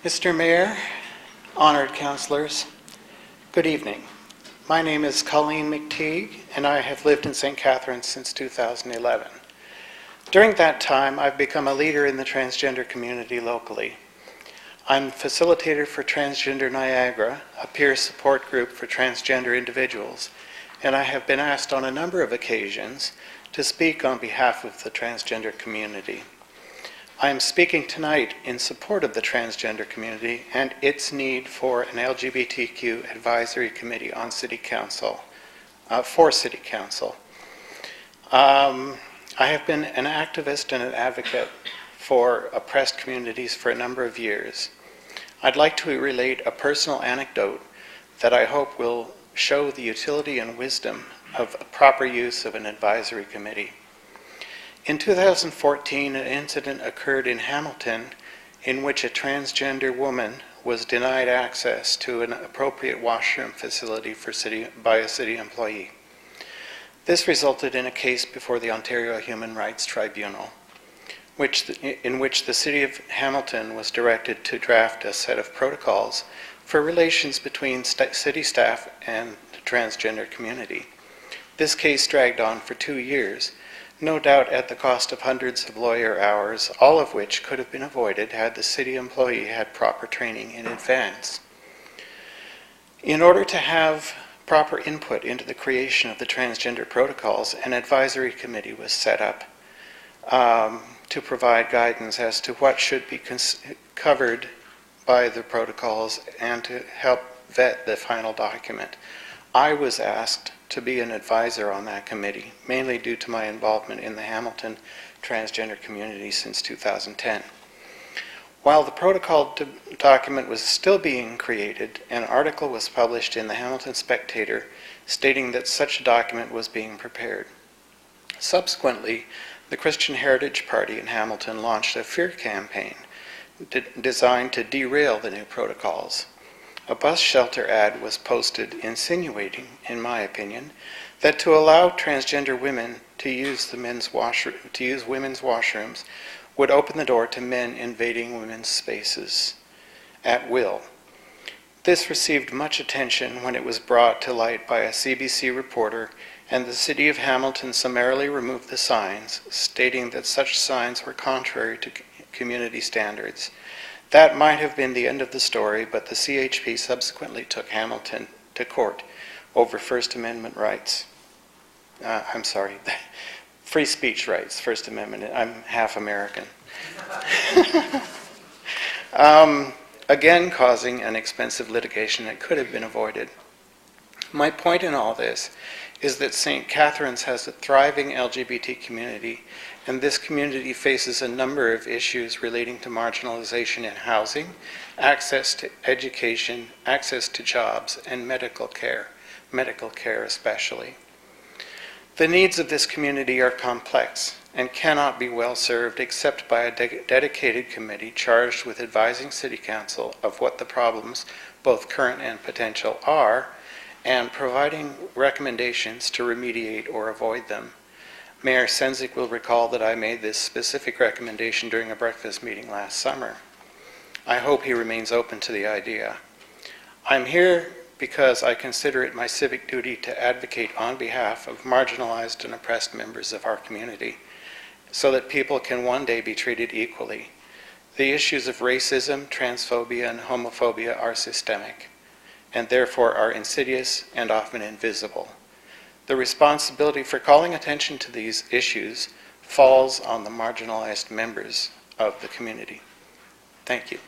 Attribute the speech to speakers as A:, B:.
A: Mr. Mayor, honored councilors, good evening. My name is Colleen McTigue, and I have lived in St. Catharines since 2011. During that time, I've become a leader in the transgender community locally. I'm facilitator for Transgender Niagara, a peer support group for transgender individuals, and I have been asked on a number of occasions to speak on behalf of the transgender community. I am speaking tonight in support of the transgender community and its need for an LGBTQ advisory committee on City Council, for City Council. I have been an activist and an advocate for oppressed communities for a number of years. I'd like to relate a personal anecdote that I hope will show the utility and wisdom of a proper use of an advisory committee. In 2014, an incident occurred in Hamilton in which a transgender woman was denied access to an appropriate washroom facility by a city employee. This resulted in a case before the Ontario Human Rights Tribunal, in which the City of Hamilton was directed to draft a set of protocols for relations between city staff and the transgender community. This case dragged on for 2 years, no doubt at the cost of hundreds of lawyer hours, all of which could have been avoided had the city employee had proper training in advance. In order to have proper input into the creation of the transgender protocols, an advisory committee was set up to provide guidance as to what should be covered by the protocols and to help vet the final document. I was asked to be an advisor on that committee, mainly due to my involvement in the Hamilton transgender community since 2010. While the protocol document was still being created, an article was published in the Hamilton Spectator stating that such a document was being prepared. Subsequently, the Christian Heritage Party in Hamilton launched a fear campaign designed to derail the new protocols. A bus shelter ad was posted insinuating, in my opinion, that to allow transgender women to use women's washrooms would open the door to men invading women's spaces at will. This received much attention when it was brought to light by a CBC reporter, and the City of Hamilton summarily removed the signs, stating that such signs were contrary to community standards. That might have been the end of the story, but the CHP subsequently took Hamilton to court over First Amendment rights. Free speech rights, First Amendment. I'm half American. Again, causing an expensive litigation that could have been avoided. My point in all this is that St. Catharines has a thriving LGBT community, and this community faces a number of issues relating to marginalization in housing, access to education, access to jobs, and medical care especially. The needs of this community are complex and cannot be well served except by a dedicated committee charged with advising City Council of what the problems, both current and potential, are, and providing recommendations to remediate or avoid them. Mayor Senzik will recall that I made this specific recommendation during a breakfast meeting last summer. I hope he remains open to the idea. I'm here because I consider it my civic duty to advocate on behalf of marginalized and oppressed members of our community so that people can one day be treated equally. The issues of racism, transphobia, and homophobia are systemic, and therefore are insidious and often invisible. The responsibility for calling attention to these issues falls on the marginalized members of the community. Thank you.